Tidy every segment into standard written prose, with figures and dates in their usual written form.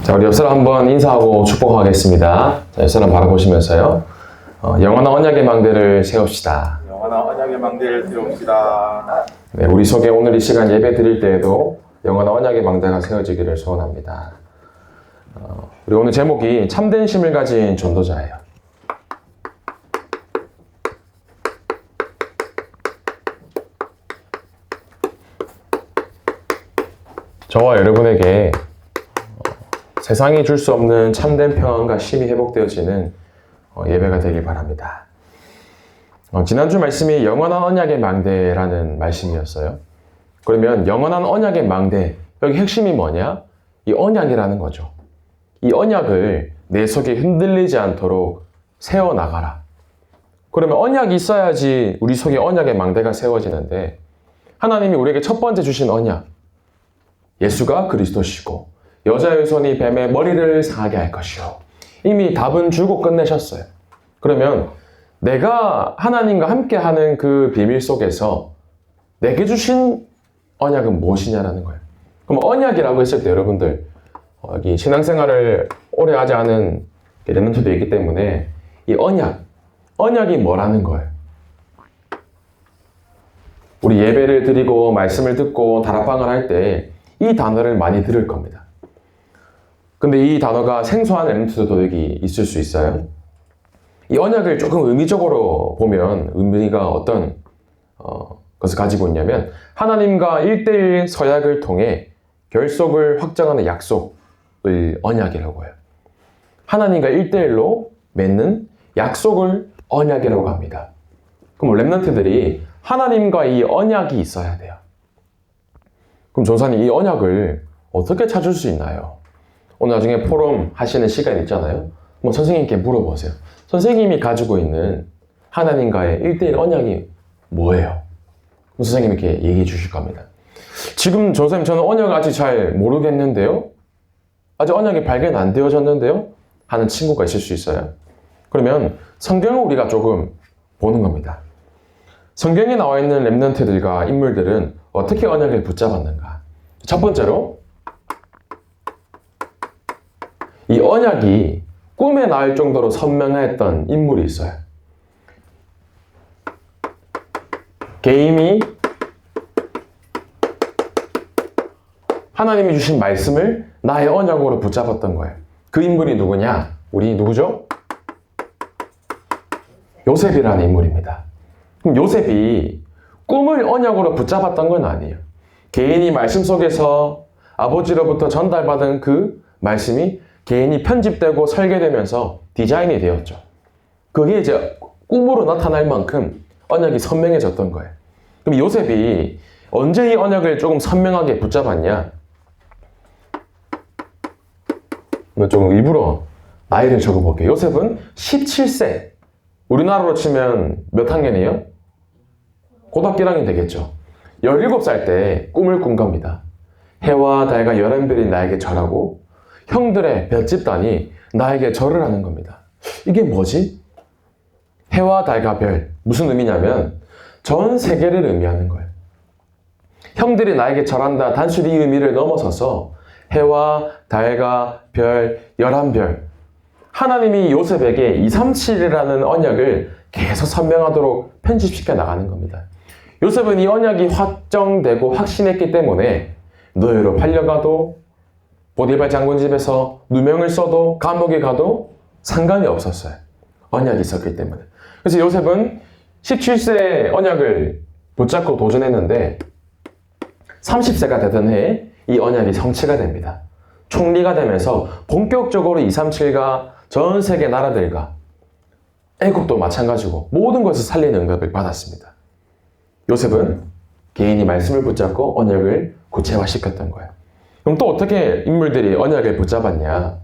자, 우리 옆 사람 한번 인사하고 축복하겠습니다. 자, 옆 사람 바라보시면서요. 영원한 언약의 망대를 세웁시다. 영원한 언약의 망대를 세웁시다. 네, 우리 속에 오늘 이 시간 예배 드릴 때에도 영원한 언약의 망대가 세워지기를 소원합니다. 우리 오늘 제목이 참된 심을 가진 전도자예요. 저와 여러분에게 세상이 줄 수 없는 참된 평안과 쉼이 회복되어지는 예배가 되길 바랍니다. 지난주 말씀이 영원한 언약의 망대라는 말씀이었어요. 그러면 영원한 언약의 망대, 여기 핵심이 뭐냐? 이 언약이라는 거죠. 이 언약을 내 속에 흔들리지 않도록 세워나가라. 그러면 언약이 있어야지 우리 속에 언약의 망대가 세워지는데, 하나님이 우리에게 첫 번째 주신 언약, 예수가 그리스도시고 여자의 손이 뱀의 머리를 상하게 할 것이요. 이미 답은 주고 끝내셨어요. 그러면 내가 하나님과 함께하는 그 비밀 속에서 내게 주신 언약은 무엇이냐라는 거예요. 그럼 언약이라고 했을 때 여러분들 여기 신앙생활을 오래 하지 않은 렘넌트도 있기 때문에 이 언약이 뭐라는 거예요. 우리 예배를 드리고 말씀을 듣고 다락방을 할 때 이 단어를 많이 들을 겁니다. 근데 이 단어가 생소한 렘넌트도 여기 있을 수 있어요. 이 언약을 조금 의미적으로 보면 의미가 어떤 것을 가지고 있냐면 하나님과 1대1 서약을 통해 결속을 확정하는 약속을 언약이라고 해요. 하나님과 1대1로 맺는 약속을 언약이라고 합니다. 그럼 렘넌트들이 하나님과 이 언약이 있어야 돼요. 그럼 전사님 이 언약을 어떻게 찾을 수 있나요? 오늘 나중에 포럼 하시는 시간 있잖아요. 뭐 선생님께 물어보세요. 선생님이 가지고 있는 하나님과의 1대1 언약이 뭐예요? 그럼 선생님이 이렇게 얘기해 주실 겁니다. 지금 전사님 저는 언약을 아직 잘 모르겠는데요? 아직 언약이 발견 안 되어졌는데요? 하는 친구가 있을 수 있어요. 그러면 성경을 우리가 조금 보는 겁니다. 성경에 나와 있는 렘넌트들과 인물들은 어떻게 언약을 붙잡았는가? 첫 번째로 이 언약이 꿈에 나올 정도로 선명했던 인물이 있어요. 개인이 하나님이 주신 말씀을 나의 언약으로 붙잡았던 거예요. 그 인물이 누구냐? 우리 누구죠? 요셉이라는 인물입니다. 그럼 요셉이 꿈을 언약으로 붙잡았던 건 아니에요. 개인이 말씀 속에서 아버지로부터 전달받은 그 말씀이 개인이 편집되고 설계되면서 디자인이 되었죠. 그게 이제 꿈으로 나타날 만큼 언약이 선명해졌던 거예요. 그럼 요셉이 언제 이 언약을 조금 선명하게 붙잡았냐? 조금 일부러 나이를 적어볼게요. 요셉은 17세. 우리나라로 치면 몇 학년이에요? 고등학교 1학년 되겠죠. 17살 때 꿈을 꾼 겁니다. 해와 달과 11별이 나에게 절하고 형들의 별 집단이 나에게 절을 하는 겁니다. 이게 뭐지? 해와 달과 별, 무슨 의미냐면 전 세계를 의미하는 거예요. 형들이 나에게 절한다 단순히 이 의미를 넘어서서 해와 달과 별, 11별, 하나님이 요셉에게 237이라는 언약을 계속 선명하도록 편집시켜 나가는 겁니다. 요셉은 이 언약이 확정되고 확신했기 때문에 노예로 팔려가도 보디발 장군 집에서 누명을 써도 감옥에 가도 상관이 없었어요. 언약이 있었기 때문에. 그래서 요셉은 17세 언약을 붙잡고 도전했는데 30세가 되던 해에 이 언약이 성취가 됩니다. 총리가 되면서 본격적으로 237과 전 세계 나라들과 애국도 마찬가지고 모든 것을 살리는 응답을 받았습니다. 요셉은 개인이 말씀을 붙잡고 언약을 구체화시켰던 거예요. 그럼 또 어떻게 인물들이 언약을 붙잡았냐?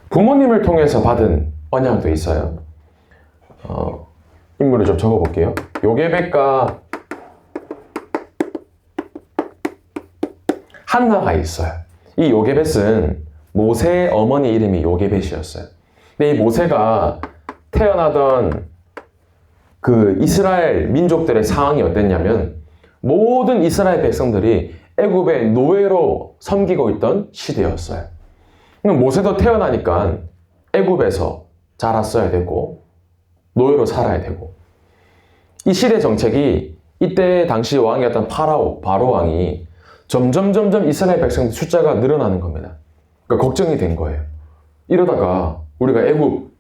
부모님을 통해서 받은 언약도 있어요. 인물을 좀 적어볼게요. 요게벳과 한나가 있어요. 이 요게벳은 모세의 어머니 이름이 요게벳이었어요. 근데 이 모세가 태어나던 그 이스라엘 민족들의 상황이 어땠냐면 모든 이스라엘 백성들이 애굽의 노예로 섬기고 있던 시대였어요. 그럼 모세도 태어나니까 애굽에서 자랐어야 되고 노예로 살아야 되고, 이 시대 정책이 이때 당시 왕이었던 바로 왕이 점점 이스라엘 백성들 숫자가 늘어나는 겁니다. 그러니까 걱정이 된 거예요. 이러다가 우리가 애굽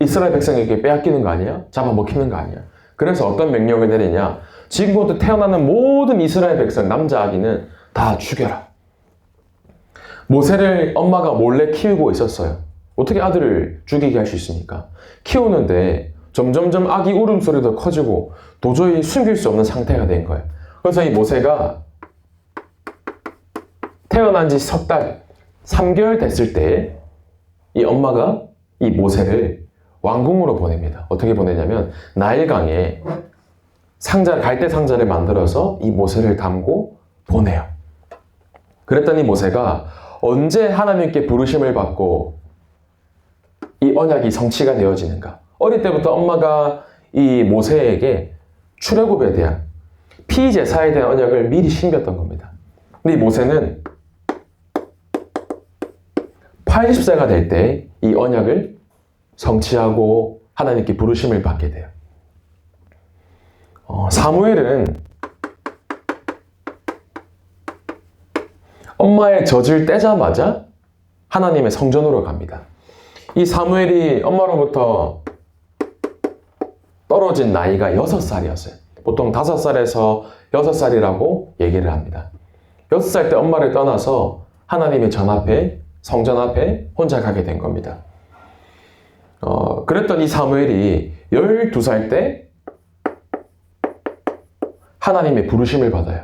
이스라엘 백성에게 빼앗기는 거 아니야? 잡아먹히는 거 아니야? 그래서 어떤 명령을 내리냐? 지금부터 태어나는 모든 이스라엘 백성 남자 아기는 다 죽여라. 모세를 엄마가 몰래 키우고 있었어요. 어떻게 아들을 죽이게 할 수 있습니까? 키우는데 점점 아기 울음소리도 커지고 도저히 숨길 수 없는 상태가 된 거예요. 그래서 이 모세가 태어난 지 석 달, 3개월 됐을 때 이 엄마가 이 모세를 왕궁으로 보냅니다. 어떻게 보내냐면 나일강에 갈대 상자를 만들어서 이 모세를 담고 보내요. 그랬더니 모세가 언제 하나님께 부르심을 받고 이 언약이 성취가 되어지는가? 어릴 때부터 엄마가 이 모세에게 출애굽에 대한 피제사에 대한 언약을 미리 심겼던 겁니다. 근데 이 모세는 80세가 될 때 이 언약을 성취하고 하나님께 부르심을 받게 돼요. 사무엘은 엄마의 젖을 떼자마자 하나님의 성전으로 갑니다. 이 사무엘이 엄마로부터 떨어진 나이가 6살이었어요. 보통 5살에서 6살이라고 얘기를 합니다. 6살 때 엄마를 떠나서 하나님의 전 앞에, 성전 앞에 혼자 가게 된 겁니다. 그랬던 이 사무엘이 12살 때 하나님의 부르심을 받아요.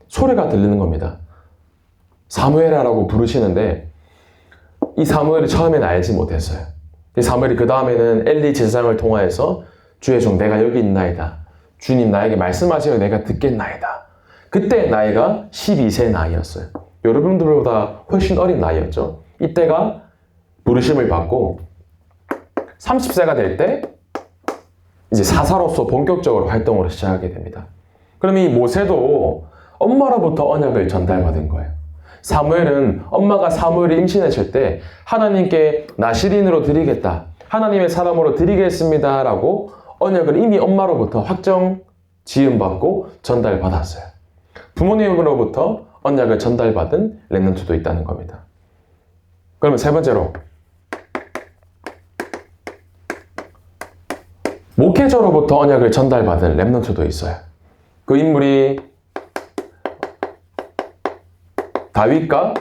소리가 들리는 겁니다. 사무엘아라고 부르시는데 이 사무엘이 처음에는 알지 못했어요. 이 사무엘이 그 다음에는 엘리 제사장을 통하여서 주의 종 내가 여기 있나이다. 주님 나에게 말씀하시어 내가 듣겠나이다. 그때 나이가 12세 나이였어요. 여러분들보다 훨씬 어린 나이였죠. 이때가 부르심을 받고 30세가 될 때 이제 사사로서 본격적으로 활동을 시작하게 됩니다. 그럼 이 모세도 엄마로부터 언약을 전달받은 거예요. 사무엘은 엄마가 사무엘이 임신했을 때 하나님께 나시린으로 드리겠다. 하나님의 사람으로 드리겠습니다. 라고 언약을 이미 엄마로부터 확정 지음받고 전달받았어요. 부모님으로부터 언약을 전달받은 렘넌트도 있다는 겁니다. 그러면 세 번째로 목회자로부터 언약을 전달받은 렘넌트도 있어요. 그 인물이 다윗과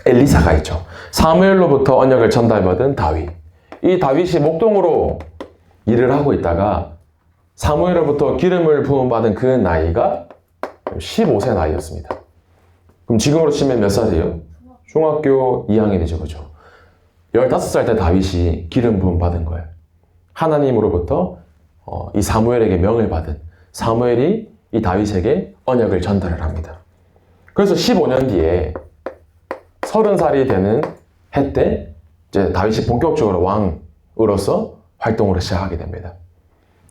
엘리사가 있죠. 사무엘로부터 언약을 전달받은 다윗. 이 다윗이 목동으로 일을 하고 있다가 사무엘로부터 기름을 부음받은 그 나이가 15세 나이였습니다. 그럼 지금으로 치면 몇 살이에요? 중학교 2학년이죠. 그죠? 15살 때 다윗이 기름 부음받은 거예요. 하나님으로부터 이 사무엘에게 명을 받은 사무엘이 이 다윗에게 언약을 전달을 합니다. 그래서 15년 뒤에 30살이 되는 해 때 이제 다윗이 본격적으로 왕으로서 활동을 시작하게 됩니다.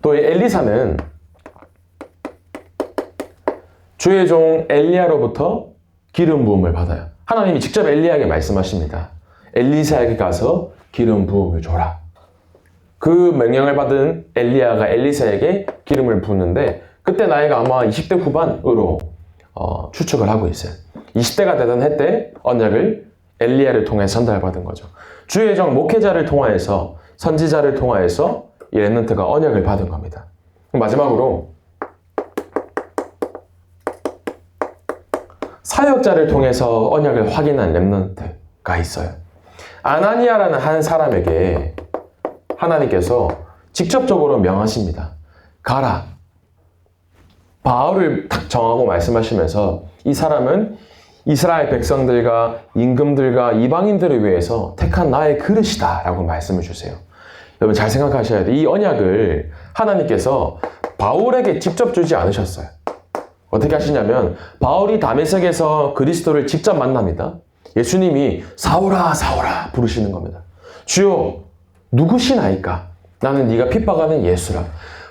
또 이 엘리사는 주의 종 엘리야로부터 기름 부음을 받아요. 하나님이 직접 엘리야에게 말씀하십니다. 엘리사에게 가서 기름 부음을 줘라. 그 명령을 받은 엘리야가 엘리사에게 기름을 붓는데 그때 나이가 아마 20대 후반으로 추측을 하고 있어요. 20대가 되던 해 때 언약을 엘리야를 통해 전달받은 거죠. 주의 종 목회자를 통하여서 선지자를 통하여서 이 렘넌트가 언약을 받은 겁니다. 마지막으로 사역자를 통해서 언약을 확인한 렘넌트가 있어요. 아나니아라는 한 사람에게 하나님께서 직접적으로 명하십니다. 가라. 바울을 딱 정하고 말씀하시면서 이 사람은 이스라엘 백성들과 임금들과 이방인들을 위해서 택한 나의 그릇이다 라고 말씀을 주세요. 여러분 잘 생각하셔야 돼요. 이 언약을 하나님께서 바울에게 직접 주지 않으셨어요. 어떻게 하시냐면 바울이 다메섹에서 그리스도를 직접 만납니다. 예수님이 사울아 사울아 부르시는 겁니다. 주여 누구시나이까? 나는 네가 핍박하는 예수라.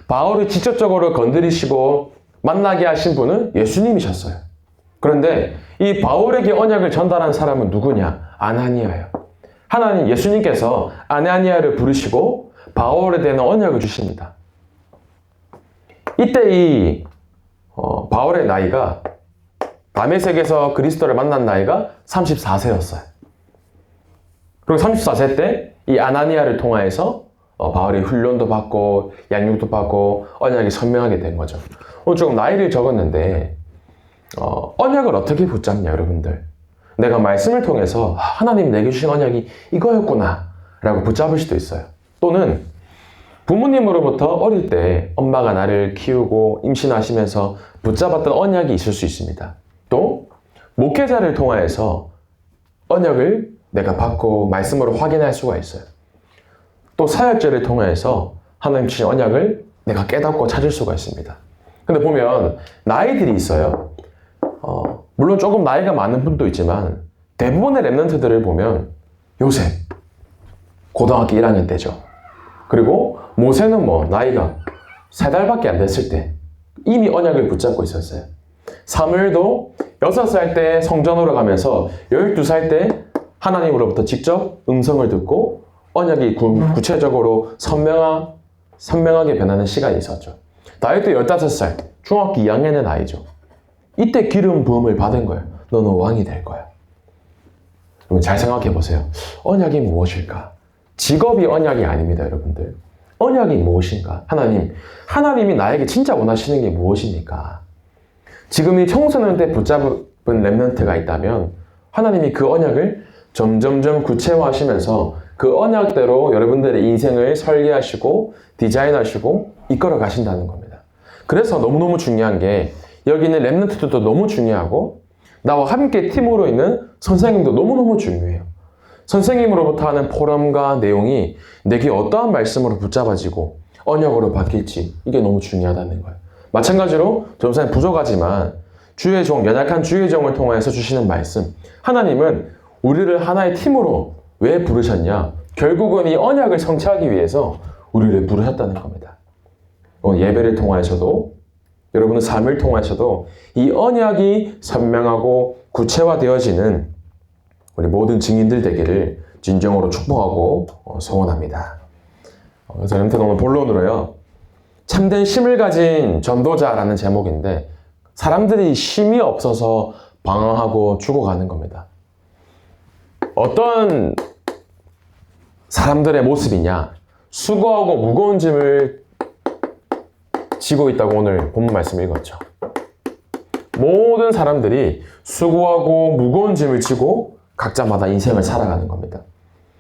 바울을 직접적으로 건드리시고 만나게 하신 분은 예수님이셨어요. 그런데 이 바울에게 언약을 전달한 사람은 누구냐? 아나니아예요. 하나님 예수님께서 아나니아를 부르시고 바울에 대한 언약을 주십니다. 이때 이 바울의 나이가 다메섹에서 그리스도를 만난 나이가 34세였어요. 그리고 34세 때 이 아나니아를 통하여서 바울이 훈련도 받고 양육도 받고 언약이 선명하게 된 거죠. 오늘 조금 나이를 적었는데 언약을 어떻게 붙잡냐 여러분들. 내가 말씀을 통해서 하나님이 내게 주신 언약이 이거였구나 라고 붙잡을 수도 있어요. 또는 부모님으로부터 어릴 때 엄마가 나를 키우고 임신하시면서 붙잡았던 언약이 있을 수 있습니다. 또 목회자를 통하여서 언약을 내가 받고 말씀으로 확인할 수가 있어요. 또 사역자를 통해서 하나님 주신 언약을 내가 깨닫고 찾을 수가 있습니다. 근데 보면 나이들이 있어요. 물론 조금 나이가 많은 분도 있지만 대부분의 랩런트들을 보면 요셉 고등학교 1학년 때죠. 그리고 모세는 나이가 3달밖에 안 됐을 때 이미 언약을 붙잡고 있었어요. 사무엘도 6살 때 성전으로 가면서 12살 때 하나님으로부터 직접 음성을 듣고 언약이 구체적으로 선명하게 변하는 시간이 있었죠. 다윗도 15살, 중학교 2학년의 나이죠. 이때 기름 부음을 받은 거예요. 너는 왕이 될 거야. 그러면 잘 생각해 보세요. 언약이 무엇일까? 직업이 언약이 아닙니다, 여러분들. 언약이 무엇인가? 하나님이 나에게 진짜 원하시는 게 무엇입니까? 지금 이 청소년 때 붙잡은 랩런트가 있다면 하나님이 그 언약을 점점점 구체화하시면서 그 언약대로 여러분들의 인생을 설계하시고 디자인하시고 이끌어 가신다는 겁니다. 그래서 너무너무 중요한 게 여기 있는 랩런트들도 너무 중요하고 나와 함께 팀으로 있는 선생님도 너무너무 중요해요. 선생님으로부터 하는 포럼과 내용이 내게 어떠한 말씀으로 붙잡아지고 언약으로 바뀔지 이게 너무 중요하다는 거예요. 마찬가지로 전사님 부족하지만 주의 종, 연약한 주의 종을 통해서 주시는 말씀. 하나님은 우리를 하나의 팀으로 왜 부르셨냐? 결국은 이 언약을 성취하기 위해서 우리를 부르셨다는 겁니다. 예배를 통하여서도 여러분의 삶을 통하여서도 이 언약이 선명하고 구체화되어지는 우리 모든 증인들 되기를 진정으로 축복하고 소원합니다. 그래서 여러분들 오늘 본론으로요. 참된 쉼을 가진 전도자라는 제목인데 사람들이 쉼이 없어서 방황하고 죽어가는 겁니다. 어떤 사람들의 모습이냐? 수고하고 무거운 짐을 지고 있다고 오늘 본문 말씀 읽었죠. 모든 사람들이 수고하고 무거운 짐을 지고 각자마다 인생을 살아가는 겁니다.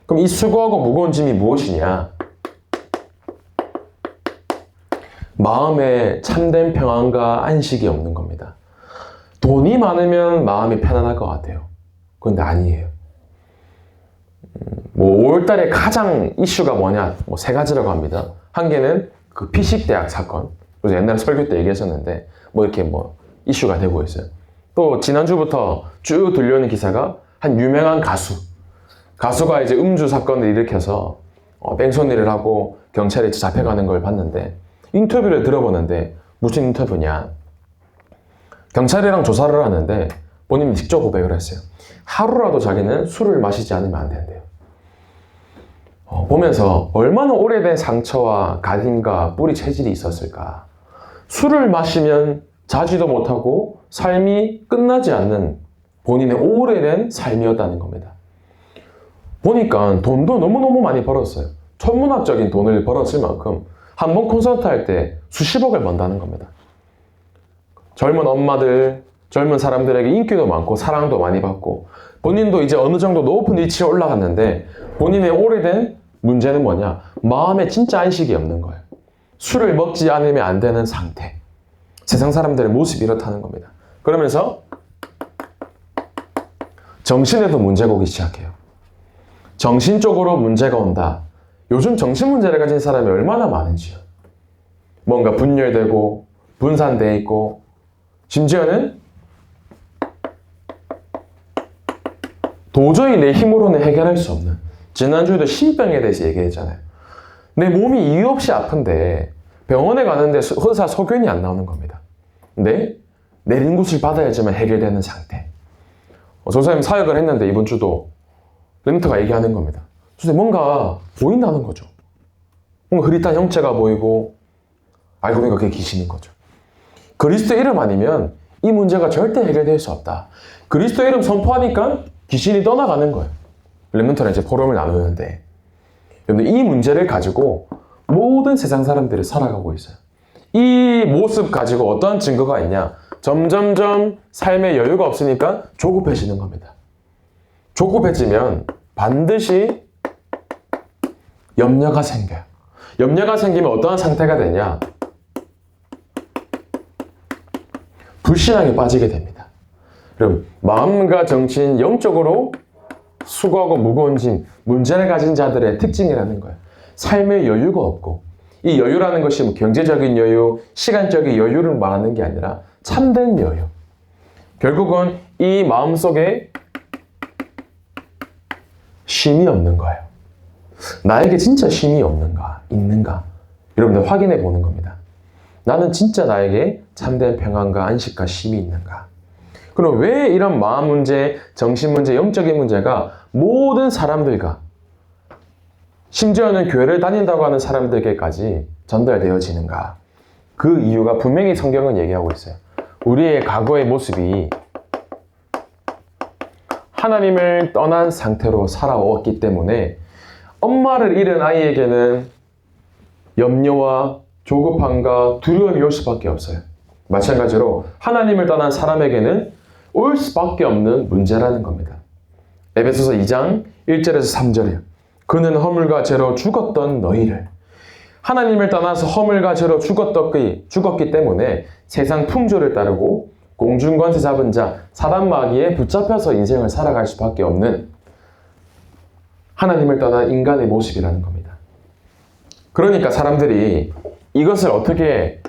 그럼 이 수고하고 무거운 짐이 무엇이냐? 마음에 참된 평안과 안식이 없는 겁니다. 돈이 많으면 마음이 편안할 것 같아요. 그런데 아니에요. 5월달에 가장 이슈가 뭐냐? 세 가지라고 합니다. 한 개는 그 피식대학 사건. 그래서 옛날에 설교 때 얘기했었는데 이렇게 이슈가 되고 있어요. 또 지난주부터 쭉 들려오는 기사가 한 유명한 가수가 이제 음주 사건을 일으켜서 뺑소니를 하고 경찰에 잡혀가는 걸 봤는데 인터뷰를 들어보는데 무슨 인터뷰냐? 경찰이랑 조사를 하는데 본인이 직접 고백을 했어요. 하루라도 자기는 술을 마시지 않으면 안 된대요. 보면서 얼마나 오래된 상처와 각인과 뿌리 체질이 있었을까. 술을 마시면 자지도 못하고 삶이 끝나지 않는 본인의 오래된 삶이었다는 겁니다. 보니까 돈도 너무너무 많이 벌었어요. 천문학적인 돈을 벌었을 만큼 한 번 콘서트 할 때 수십억을 번다는 겁니다. 젊은 엄마들, 젊은 사람들에게 인기도 많고 사랑도 많이 받고 본인도 이제 어느 정도 높은 위치에 올라갔는데 본인의 오래된 문제는 뭐냐? 마음에 진짜 안식이 없는 거예요. 술을 먹지 않으면 안 되는 상태. 세상 사람들의 모습이 이렇다는 겁니다. 그러면서 정신에도 문제가 오기 시작해요. 정신적으로 문제가 온다. 요즘 정신 문제를 가진 사람이 얼마나 많은지요. 뭔가 분열되고 분산되어 있고 심지어는 도저히 내 힘으로는 해결할 수 없는, 지난주에도 신병에 대해서 얘기했잖아요. 내 몸이 이유 없이 아픈데 병원에 가는데 의사 소견이 안 나오는 겁니다. 네? 내린 곳을 받아야지만 해결되는 상태. 전사님 사역을 했는데 이번 주도 랩런트가 얘기하는 겁니다. 선생님 뭔가 보인다는 거죠. 뭔가 흐릿한 형체가 보이고 알고 보니까 그게 귀신인 거죠. 그리스도 이름 아니면 이 문제가 절대 해결될 수 없다. 그리스도 이름 선포하니까 귀신이 떠나가는 거예요. 랩런트는 이제 포럼을 나누는데 여러분 이 문제를 가지고 모든 세상 사람들이 살아가고 있어요. 이 모습 가지고 어떠한 증거가 있냐? 점점점 삶에 여유가 없으니까 조급해지는 겁니다. 조급해지면 반드시 염려가 생겨요. 염려가 생기면 어떠한 상태가 되냐? 불신앙에 빠지게 됩니다. 그럼 마음과 정신, 영적으로 수고하고 무거운 짐, 문제를 가진 자들의 특징이라는 거예요. 삶에 여유가 없고 이 여유라는 것이 뭐 경제적인 여유, 시간적인 여유를 말하는 게 아니라 참된 여유. 결국은 이 마음속에 쉼이 없는 거예요. 나에게 진짜 쉼이 없는가, 있는가? 여러분들 확인해 보는 겁니다. 나는 진짜 나에게 참된 평안과 안식과 쉼이 있는가? 그럼 왜 이런 마음 문제, 정신 문제, 영적인 문제가 모든 사람들과 심지어는 교회를 다닌다고 하는 사람들에게까지 전달되어지는가? 그 이유가 분명히 성경은 얘기하고 있어요. 우리의 과거의 모습이 하나님을 떠난 상태로 살아왔기 때문에 엄마를 잃은 아이에게는 염려와 조급함과 두려움이 올 수밖에 없어요. 마찬가지로 하나님을 떠난 사람에게는 올 수밖에 없는 문제라는 겁니다. 에베소서 2장 1절에서 3절이에요. 그는 허물과 죄로 죽었던 너희를 하나님을 떠나서 허물과 죄로 죽었기 때문에 세상 풍조를 따르고 공중권세 잡은 자 사단 마귀에 붙잡혀서 인생을 살아갈 수밖에 없는 하나님을 떠난 인간의 모습이라는 겁니다. 그러니까 사람들이 이것을 어떻게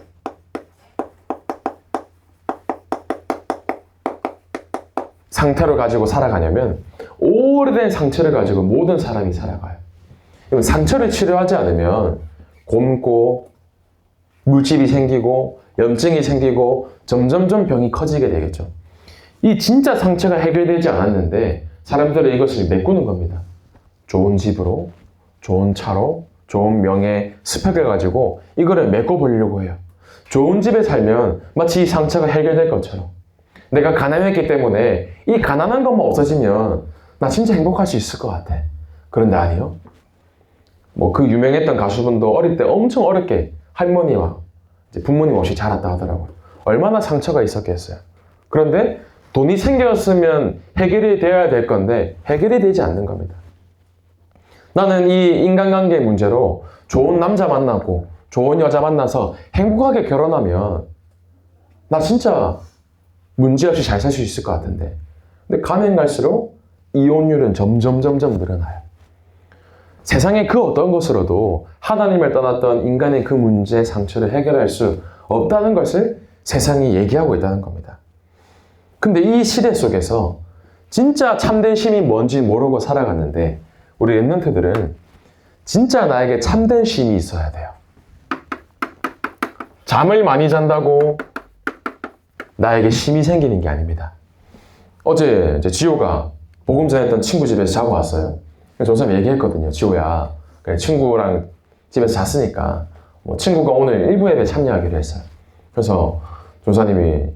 상태로 가지고 살아가냐면 오래된 상처를 가지고 모든 사람이 살아가요. 상처를 치료하지 않으면 곪고 물집이 생기고 염증이 생기고 점점점 병이 커지게 되겠죠. 이 진짜 상처가 해결되지 않았는데 사람들은 이것을 메꾸는 겁니다. 좋은 집으로, 좋은 차로, 좋은 명예, 스펙을 가지고 이거를 메꿔보려고 해요. 좋은 집에 살면 마치 이 상처가 해결될 것처럼 내가 가난했기 때문에 이 가난한 것만 없어지면 나 진짜 행복할 수 있을 것 같아. 그런데 아니요. 뭐 그 유명했던 가수분도 어릴 때 엄청 어렵게 할머니와 이제 부모님 없이 자랐다 하더라고요. 얼마나 상처가 있었겠어요. 그런데 돈이 생겼으면 해결이 되어야 될 건데 해결이 되지 않는 겁니다. 나는 이 인간관계 문제로 좋은 남자 만나고 좋은 여자 만나서 행복하게 결혼하면 나 진짜 문제없이 잘 살 수 있을 것 같은데 근데 가면 갈수록 이혼율은 점점 늘어나요. 세상의 그 어떤 것으로도 하나님을 떠났던 인간의 그 문제, 상처를 해결할 수 없다는 것을 세상이 얘기하고 있다는 겁니다. 근데 이 시대 속에서 진짜 참된 쉼이 뭔지 모르고 살아갔는데 우리 랩런트들은 진짜 나에게 참된 쉼이 있어야 돼요. 잠을 많이 잔다고 나에게 쉼이 생기는 게 아닙니다. 어제 이제 지호가 복음 전했던 친구 집에서 자고 왔어요. 전사님 얘기했거든요. 지호야, 그래, 친구랑 집에서 잤으니까 뭐 친구가 오늘 1부 예배 참여하기로 했어요. 그래서 전사님이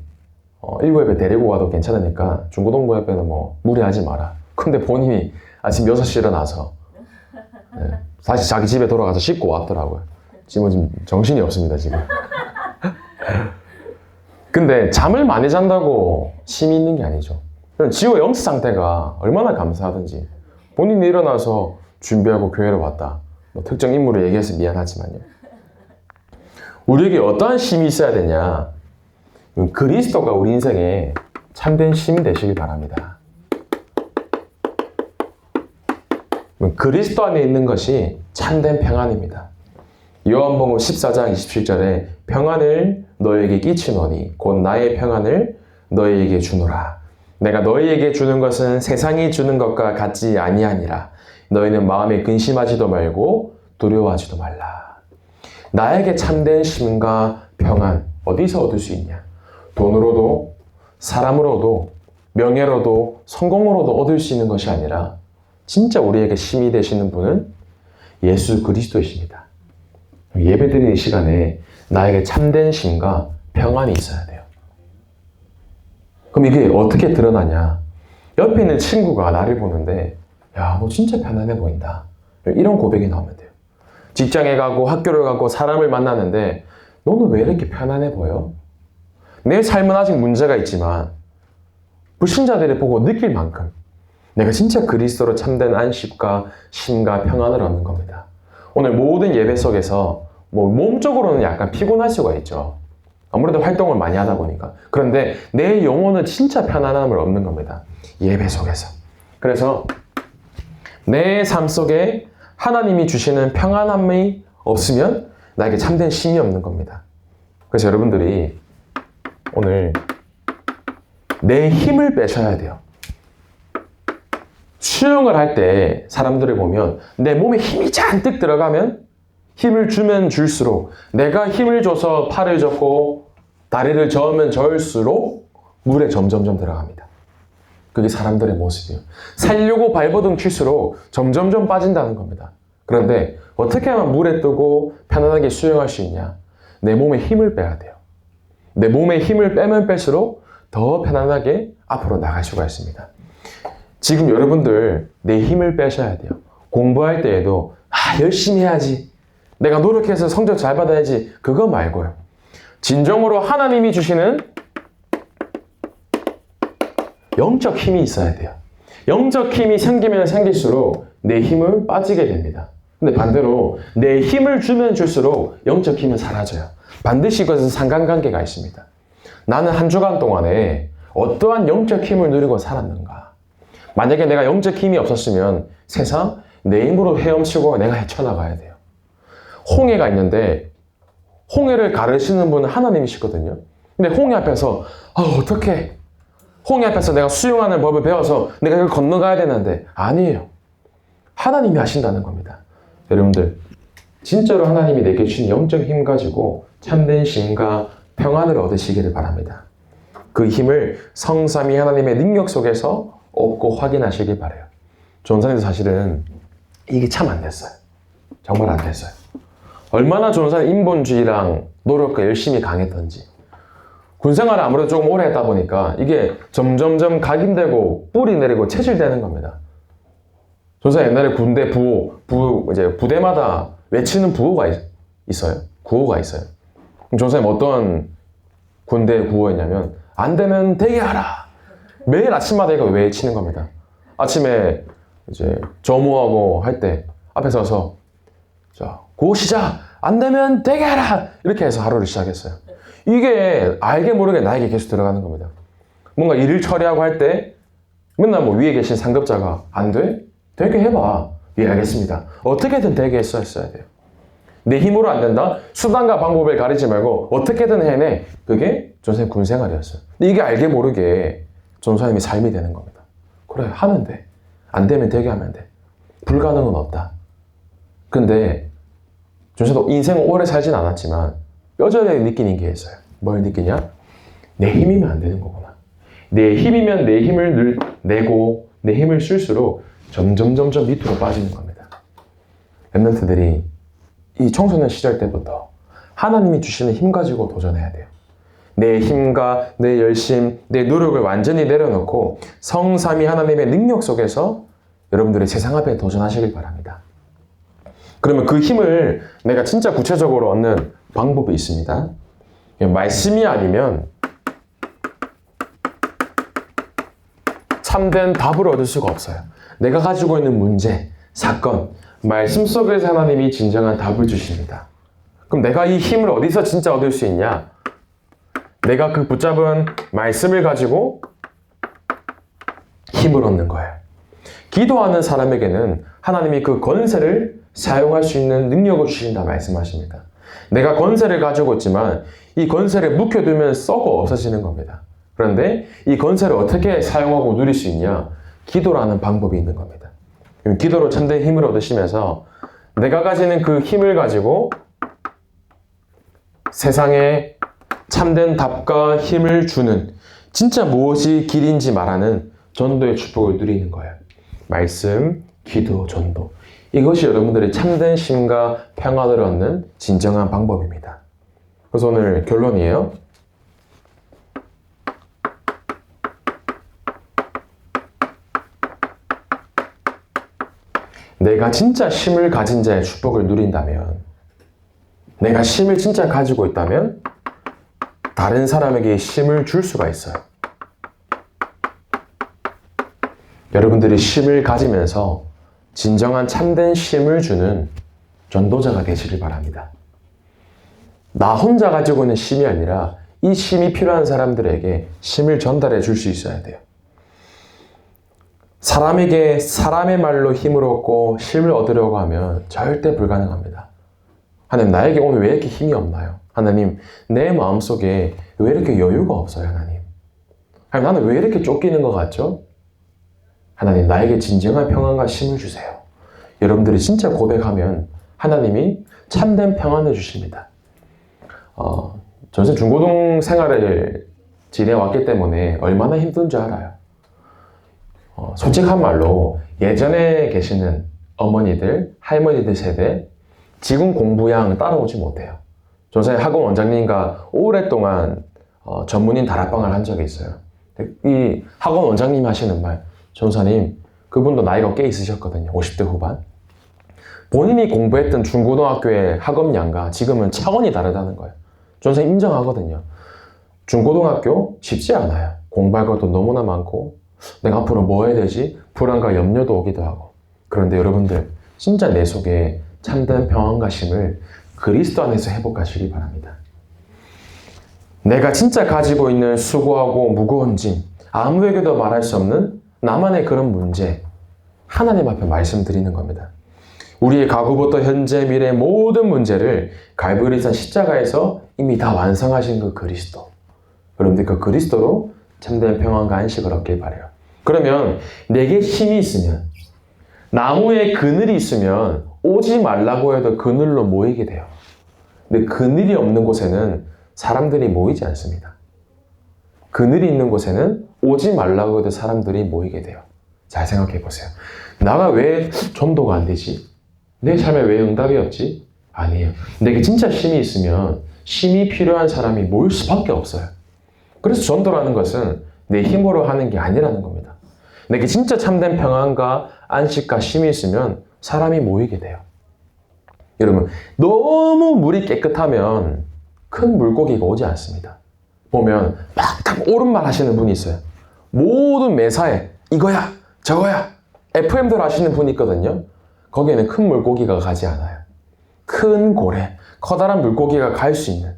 1부 예배 데리고 가도 괜찮으니까 중고등부 예배는 뭐 무리하지 마라. 근데 본인이 아침 6시에 일어나서 다시 자기 집에 돌아가서 씻고 왔더라고요. 지금 정신이 없습니다, 지금. 근데 잠을 많이 잔다고 쉼이 있는 게 아니죠. 지호의 영적 상태가 얼마나 감사하든지 본인이 일어나서 준비하고 교회로 왔다. 뭐 특정 인물을 얘기해서 미안하지만요. 우리에게 어떠한 쉼이 있어야 되냐? 그리스도가 우리 인생에 참된 쉼 되시길 바랍니다. 그리스도 안에 있는 것이 참된 평안입니다. 요한복음 14장 27절에 평안을 너에게 끼치노니 곧 나의 평안을 너에게 주노라. 내가 너희에게 주는 것은 세상이 주는 것과 같지 아니하니라. 너희는 마음에 근심하지도 말고 두려워하지도 말라. 나에게 참된 쉼과 평안 어디서 얻을 수 있냐? 돈으로도, 사람으로도, 명예로도, 성공으로도 얻을 수 있는 것이 아니라 진짜 우리에게 힘이 되시는 분은 예수 그리스도이십니다. 예배드리는 시간에 나에게 참된 힘과 평안이 있어야 돼요. 그럼 이게 어떻게 드러나냐? 옆에 있는 친구가 나를 보는데 야, 너 진짜 편안해 보인다. 이런 고백이 나오면 돼요. 직장에 가고 학교를 가고 사람을 만나는데 너는 왜 이렇게 편안해 보여? 내 삶은 아직 문제가 있지만 불신자들이 보고 느낄 만큼 내가 진짜 그리스도로 참된 안식과 쉼과 평안을 얻는 겁니다. 오늘 모든 예배 속에서 몸적으로는 약간 피곤할 수가 있죠. 아무래도 활동을 많이 하다 보니까. 그런데 내 영혼은 진짜 편안함을 얻는 겁니다. 예배 속에서. 그래서 내 삶 속에 하나님이 주시는 평안함이 없으면 나에게 참된 쉼이 없는 겁니다. 그래서 여러분들이 오늘 내 힘을 빼셔야 돼요. 수영을 할 때 사람들을 보면 내 몸에 힘이 잔뜩 들어가면 힘을 주면 줄수록 내가 힘을 줘서 팔을 젓고 다리를 저으면 저을수록 물에 점점점 들어갑니다. 그게 사람들의 모습이에요. 살려고 발버둥 칠수록 점점점 빠진다는 겁니다. 그런데 어떻게 하면 물에 뜨고 편안하게 수영할 수 있냐? 내 몸에 힘을 빼야 돼요. 내 몸에 힘을 빼면 뺄수록 더 편안하게 앞으로 나갈 수가 있습니다. 지금 여러분들 내 힘을 빼셔야 돼요. 공부할 때에도 열심히 해야지. 내가 노력해서 성적 잘 받아야지. 그거 말고요. 진정으로 하나님이 주시는 영적 힘이 있어야 돼요. 영적 힘이 생기면 생길수록 내 힘을 빠지게 됩니다. 근데 반대로 내 힘을 주면 줄수록 영적 힘은 사라져요. 반드시 그것은 상관관계가 있습니다. 나는 한 주간 동안에 어떠한 영적 힘을 누리고 살았는가? 만약에 내가 영적 힘이 없었으면 세상 내 힘으로 헤엄치고 내가 헤쳐나가야 돼요. 홍해가 있는데 홍해를 가르치는 분은 하나님이시거든요. 근데 홍해 앞에서 어떡해? 홍해 앞에서 내가 수영하는 법을 배워서 내가 이걸 건너가야 되는데 아니에요. 하나님이 하신다는 겁니다. 여러분들 진짜로 하나님이 내게 주신 영적 힘 가지고 참된 쉼과 평안을 얻으시기를 바랍니다. 그 힘을 성삼위 하나님의 능력 속에서 얻고 확인하시길 바라요. 전사님도 사실은 이게 참 안 됐어요. 정말 안 됐어요. 얼마나 전사님 인본주의랑 노력과 열심히 강했던지. 군생활을 아무래도 조금 오래 했다 보니까 이게 점점점 각인되고 뿌리 내리고 체질되는 겁니다. 전사 옛날에 군대 이제 부대마다 외치는 부호가 있어요. 구호가 있어요. 전사님 어떤 군대 구호였냐면 안 되면 되게 하라. 매일 아침마다 이거 외치는 겁니다. 아침에 이제 점호하고 할 때 앞에 서서 자, 구호 시작! 안 되면 되게 하라! 이렇게 해서 하루를 시작했어요. 이게 알게 모르게 나에게 계속 들어가는 겁니다. 뭔가 일을 처리하고 할 때 맨날 위에 계신 상급자가 안 돼? 되게 해봐. 예, 알겠습니다. 어떻게든 되게 했어야 돼요. 내 힘으로 안 된다? 수단과 방법을 가리지 말고 어떻게든 해내. 그게 전사님 군생활이었어요. 근데 이게 알게 모르게 전사님이 삶이 되는 겁니다. 그래, 하면 돼. 안 되면 되게 하면 돼. 불가능은 없다. 근데 전사도 인생을 오래 살진 않았지만 뼈저리게 느끼는 게 있어요. 뭘 느끼냐? 내 힘이면 안 되는 거구나. 내 힘이면 내 힘을 내고 내 힘을 쓸수록 점점 밑으로 빠지는 겁니다. 랩런트들이 이 청소년 시절 때부터 하나님이 주시는 힘 가지고 도전해야 돼요. 내 힘과 내 열심, 내 노력을 완전히 내려놓고 성삼위 하나님의 능력 속에서 여러분들이 세상 앞에 도전하시길 바랍니다. 그러면 그 힘을 내가 진짜 구체적으로 얻는 방법이 있습니다. 말씀이 아니면 참된 답을 얻을 수가 없어요. 내가 가지고 있는 문제, 사건, 말씀 속에서 하나님이 진정한 답을 주십니다. 그럼 내가 이 힘을 어디서 진짜 얻을 수 있냐? 내가 그 붙잡은 말씀을 가지고 힘을 얻는 거예요. 기도하는 사람에게는 하나님이 그 권세를 사용할 수 있는 능력을 주신다 말씀하십니다. 내가 권세를 가지고 있지만 이 권세를 묵혀두면 썩어 없어지는 겁니다. 그런데 이 권세를 어떻게 사용하고 누릴 수 있냐? 기도라는 방법이 있는 겁니다. 기도로 참된 힘을 얻으시면서 내가 가지는 그 힘을 가지고 세상에 참된 답과 힘을 주는 진짜 무엇이 길인지 말하는 전도의 축복을 누리는 거예요. 말씀, 기도, 전도. 이것이 여러분들의 참된 쉼과 평안을 얻는 진정한 방법입니다. 그래서 오늘 결론이에요. 내가 진짜 쉼을 가진 자의 축복을 누린다면, 내가 쉼을 진짜 가지고 있다면 다른 사람에게 쉼을 줄 수가 있어요. 여러분들이 쉼을 가지면서 진정한 참된 쉼을 주는 전도자가 되시길 바랍니다. 나 혼자 가지고 있는 쉼이 아니라 이 쉼이 필요한 사람들에게 쉼을 전달해 줄 수 있어야 돼요. 사람에게 사람의 말로 힘을 얻고 쉼을 얻으려고 하면 절대 불가능합니다. 하나님, 나에게 오늘 왜 이렇게 힘이 없나요? 하나님, 내 마음속에 왜 이렇게 여유가 없어요, 하나님? 하나님, 나는 왜 이렇게 쫓기는 것 같죠? 하나님, 나에게 진정한 평안과 쉼을 주세요. 여러분들이 진짜 고백하면 하나님이 참된 평안을 주십니다. 저는 중고등 생활을 지내왔기 때문에 얼마나 힘든 줄 알아요. 솔직한 말로 예전에 계시는 어머니들, 할머니들 세대 지금 공부양 따라오지 못해요. 전에 학원 원장님과 오랫동안 전문인 다락방을 한 적이 있어요. 이 학원 원장님이 하시는 말, 전사님, 그분도 나이가 꽤 있으셨거든요. 50대 후반. 본인이 공부했던 중고등학교의 학업량과 지금은 차원이 다르다는 거예요. 전사 인정하거든요. 중고등학교 쉽지 않아요. 공부할 것도 너무나 많고 내가 앞으로 뭐 해야 되지? 불안과 염려도 오기도 하고. 그런데 여러분들, 진짜 내 속에 참된 평안과 쉼을 그리스도 안에서 회복하시기 바랍니다. 내가 진짜 가지고 있는 수고하고 무거운 짐, 아무에게도 말할 수 없는 나만의 그런 문제, 하나님 앞에 말씀드리는 겁니다. 우리의 과거부터 현재, 미래 모든 문제를 갈보리산 십자가에서 이미 다 완성하신 그 그리스도. 여러분들 그 그리스도로 참된 평안과 안식을 얻길 바라요. 그러면 내게 힘이 있으면, 나무에 그늘이 있으면 오지 말라고 해도 그늘로 모이게 돼요. 근데 그늘이 없는 곳에는 사람들이 모이지 않습니다. 그늘이 있는 곳에는 오지 말라고 해도 사람들이 모이게 돼요. 잘 생각해 보세요. 나가 왜 전도가 안 되지? 내 삶에 왜 응답이 없지? 아니에요. 내게 진짜 힘이 있으면 힘이 필요한 사람이 모일 수밖에 없어요. 그래서 전도라는 것은 내 힘으로 하는 게 아니라는 겁니다. 내게 진짜 참된 평안과 안식과 쉼이 있으면 사람이 모이게 돼요. 여러분, 너무 물이 깨끗하면 큰 물고기가 오지 않습니다. 보면 막 옳은말 하시는 분이 있어요. 모든 매사에 이거야 저거야 FM대로 하시는 분이 있거든요. 거기에는 큰 물고기가 가지 않아요. 큰 고래, 커다란 물고기가 갈 수 있는,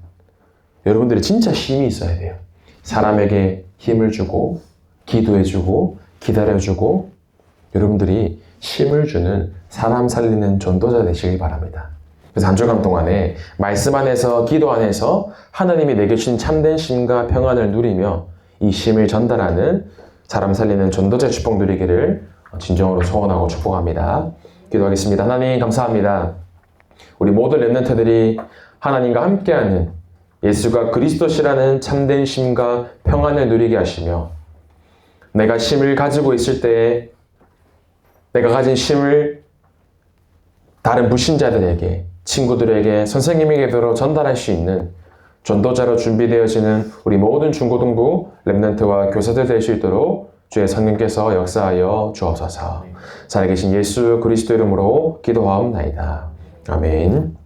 여러분들이 진짜 힘이 있어야 돼요. 사람에게 힘을 주고 기도해주고 기다려주고 여러분들이 힘을 주는 사람 살리는 전도자 되시길 바랍니다. 그래서 한 주간 동안에 말씀 안에서 기도 안에서 하나님이 내게 주신 참된 쉼과 평안을 누리며 이 쉼을 전달하는 사람 살리는 전도자 축복 누리기를 진정으로 소원하고 축복합니다. 기도하겠습니다. 하나님 감사합니다. 우리 모든 렘넌트들이 하나님과 함께하는 예수가 그리스도시라는 참된 쉼과 평안을 누리게 하시며 내가 쉼을 가지고 있을 때에 내가 가진 쉼을 다른 불신자들에게, 친구들에게, 선생님에게도 전달할 수 있는 전도자로 준비되어지는 우리 모든 중고등부 렘넌트와 교사들 될 수 있도록 주의 성령께서 역사하여 주옵소서. 살아계신 예수 그리스도 이름으로 기도하옵나이다. 아멘.